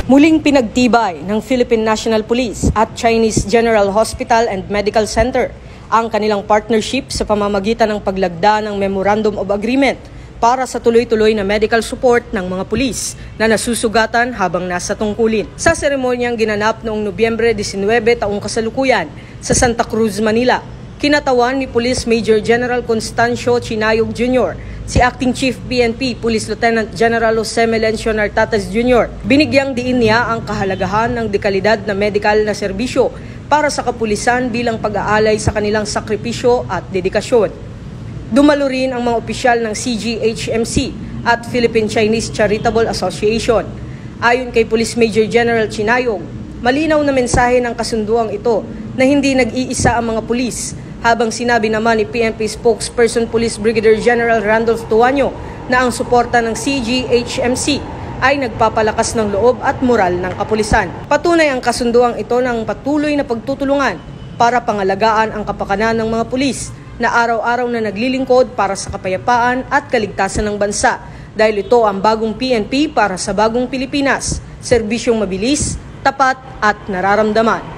Muling pinagtibay ng Philippine National Police at Chinese General Hospital and Medical Center ang kanilang partnership sa pamamagitan ng paglagda ng Memorandum of Agreement para sa tuloy-tuloy na medical support ng mga pulis na nasusugatan habang nasa tungkulin. Sa seremonyang ginanap noong Nobyembre 19 taong kasalukuyan sa Santa Cruz, Manila, kinatawan ni Police Major General Constancio Chinayog Jr., si Acting Chief PNP Police Lieutenant General Jose Melencio Nartates Jr. Binigyang diin niya ang kahalagahan ng dekalidad na medical na serbisyo para sa kapulisan bilang pag-aalay sa kanilang sakripisyo at dedikasyon. Dumalo rin ang mga opisyal ng CGHMC at Philippine-Chinese Charitable Association. Ayon kay Police Major General Chinayog, malinaw na mensahe ng kasunduang ito na hindi nag-iisa ang mga pulis, habang sinabi naman ni PNP spokesperson Police Brigadier General Randolph Tuanyo na ang suporta ng CGHMC ay nagpapalakas ng loob at moral ng kapulisan. Patunay ang kasunduang ito ng patuloy na pagtutulungan para pangalagaan ang kapakanan ng mga pulis na araw-araw na naglilingkod para sa kapayapaan at kaligtasan ng bansa, dahil ito ang bagong PNP para sa bagong Pilipinas, serbisyong mabilis, tapat at nararamdaman.